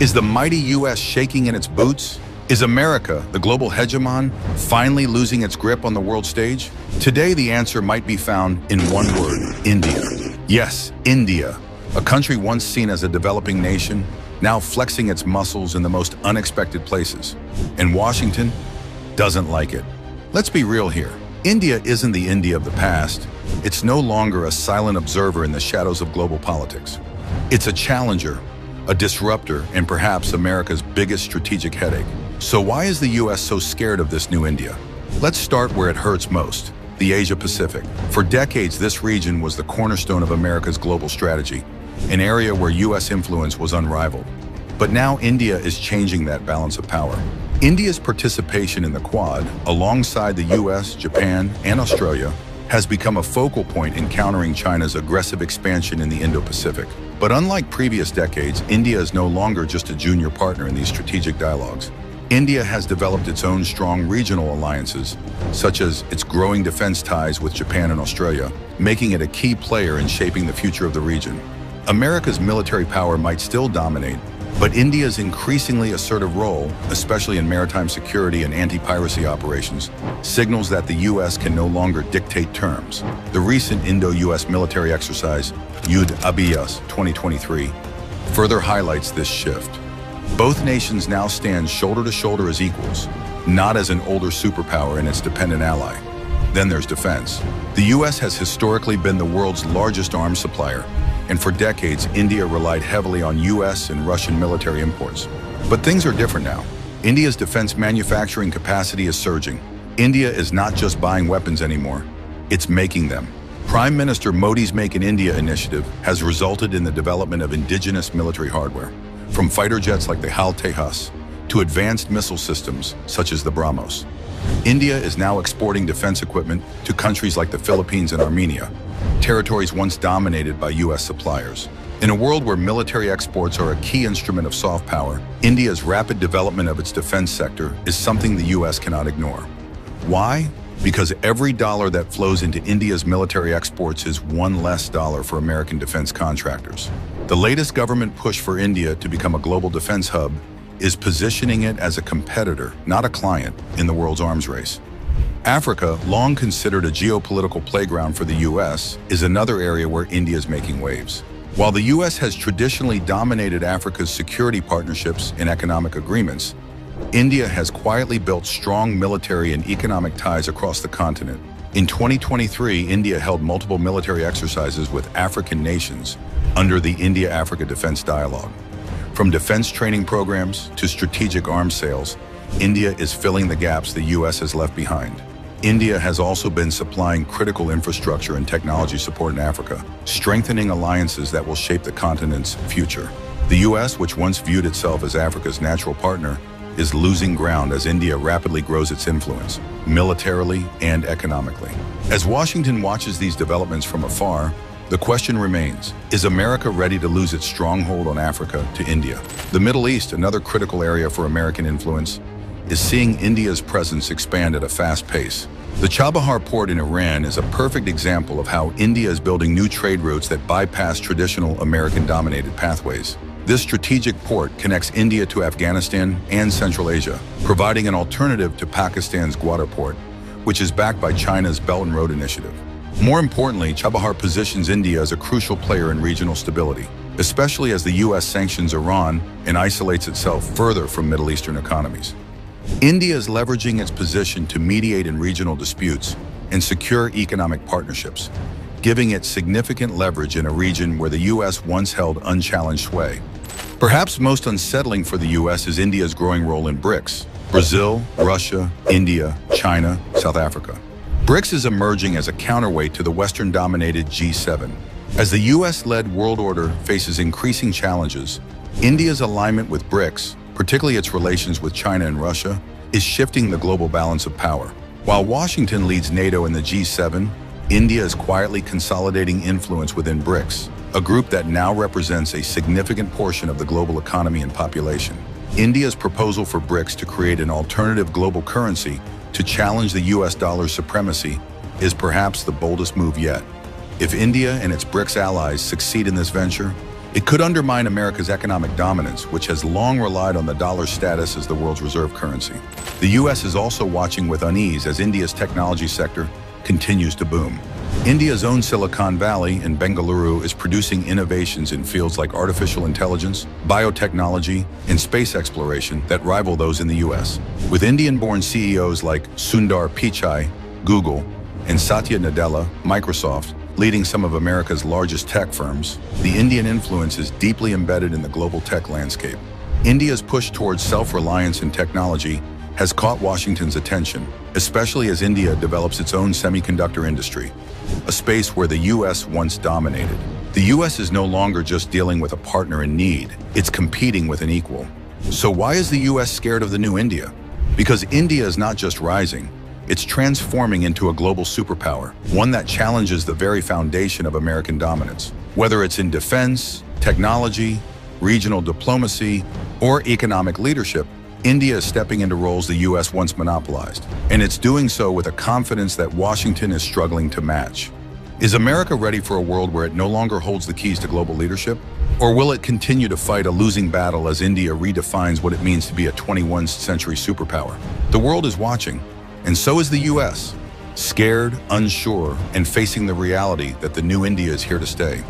Is the mighty U.S. shaking in its boots? Is America, the global hegemon, finally losing its grip on the world stage? Today, the answer might be found in one word: India. Yes, India, a country once seen as a developing nation, now flexing its muscles in the most unexpected places. And Washington doesn't like it. Let's be real here. India isn't the India of the past. It's no longer a silent observer in the shadows of global politics. It's a challenger, a disruptor, and perhaps America's biggest strategic headache. So why is the U.S. so scared of this new India? Let's start where it hurts most, the Asia-Pacific. For decades, this region was the cornerstone of America's global strategy, an area where U.S. influence was unrivaled. But now India is changing that balance of power. India's participation in the Quad, alongside the U.S., Japan, and Australia, has become a focal point in countering China's aggressive expansion in the Indo-Pacific. But unlike previous decades, India is no longer just a junior partner in these strategic dialogues. India has developed its own strong regional alliances, such as its growing defense ties with Japan and Australia, making it a key player in shaping the future of the region. America's military power might still dominate, but India's increasingly assertive role, especially in maritime security and anti-piracy operations, signals that the U.S. can no longer dictate terms. The recent Indo-U.S. military exercise, Hind 2023, further highlights this shift. Both nations now stand shoulder to shoulder as equals, not as an older superpower and its dependent ally. Then there's defense. The U.S. has historically been the world's largest arms supplier, and for decades, India relied heavily on U.S. and Russian military imports. But things are different now. India's defense manufacturing capacity is surging. India is not just buying weapons anymore, it's making them. Prime Minister Modi's Make in India initiative has resulted in the development of indigenous military hardware, from fighter jets like the HAL Tejas to advanced missile systems such as the BrahMos. India is now exporting defense equipment to countries like the Philippines and Armenia, territories once dominated by U.S. suppliers. In a world where military exports are a key instrument of soft power, India's rapid development of its defense sector is something the U.S. cannot ignore. Why? Because every dollar that flows into India's military exports is one less dollar for American defense contractors. The latest government push for India to become a global defense hub is positioning it as a competitor, not a client, in the world's arms race. Africa, long considered a geopolitical playground for the U.S., is another area where India is making waves. While the U.S. has traditionally dominated Africa's security partnerships and economic agreements, India has quietly built strong military and economic ties across the continent. In 2023, India held multiple military exercises with African nations under the India-Africa Defense Dialogue. From defense training programs to strategic arms sales, India is filling the gaps the U.S. has left behind. India has also been supplying critical infrastructure and technology support in Africa, strengthening alliances that will shape the continent's future. The U.S., which once viewed itself as Africa's natural partner, is losing ground as India rapidly grows its influence, militarily and economically. As Washington watches these developments from afar, the question remains, is America ready to lose its stronghold on Africa to India? The Middle East, another critical area for American influence, is seeing India's presence expand at a fast pace. The Chabahar port in Iran is a perfect example of how India is building new trade routes that bypass traditional American-dominated pathways. This strategic port connects India to Afghanistan and Central Asia, providing an alternative to Pakistan's Gwadar port, which is backed by China's Belt and Road Initiative. More importantly, Chabahar positions India as a crucial player in regional stability, especially as the U.S. sanctions Iran and isolates itself further from Middle Eastern economies. India is leveraging its position to mediate in regional disputes and secure economic partnerships, giving it significant leverage in a region where the U.S. once held unchallenged sway. Perhaps most unsettling for the U.S. is India's growing role in BRICS: Brazil, Russia, India, China, South Africa. BRICS is emerging as a counterweight to the Western-dominated G7. As the U.S.-led world order faces increasing challenges, India's alignment with BRICS, particularly its relations with China and Russia, is shifting the global balance of power. While Washington leads NATO and the G7, India is quietly consolidating influence within BRICS, a group that now represents a significant portion of the global economy and population. India's proposal for BRICS to create an alternative global currency to challenge the US dollar's supremacy is perhaps the boldest move yet. If India and its BRICS allies succeed in this venture, It could undermine America's economic dominance, which has long relied on the dollar's status as the world's reserve currency. The U.S. is also watching with unease as India's technology sector continues to boom. India's own Silicon Valley in Bengaluru is producing innovations in fields like artificial intelligence, biotechnology, and space exploration that rival those in the U.S. With Indian-born CEOs like Sundar Pichai, Google, and Satya Nadella, Microsoft, leading some of America's largest tech firms, the Indian influence is deeply embedded in the global tech landscape. India's push towards self-reliance in technology has caught Washington's attention, especially as India develops its own semiconductor industry, a space where the U.S. once dominated. The U.S. is no longer just dealing with a partner in need, it's competing with an equal. So why is the U.S. scared of the new India? Because India is not just rising, it's transforming into a global superpower, one that challenges the very foundation of American dominance. Whether it's in defense, technology, regional diplomacy, or economic leadership, India is stepping into roles the U.S. once monopolized, and it's doing so with a confidence that Washington is struggling to match. Is America ready for a world where it no longer holds the keys to global leadership? Or will it continue to fight a losing battle as India redefines what it means to be a 21st century superpower? The world is watching, and so is the U.S., scared, unsure, and facing the reality that the new India is here to stay.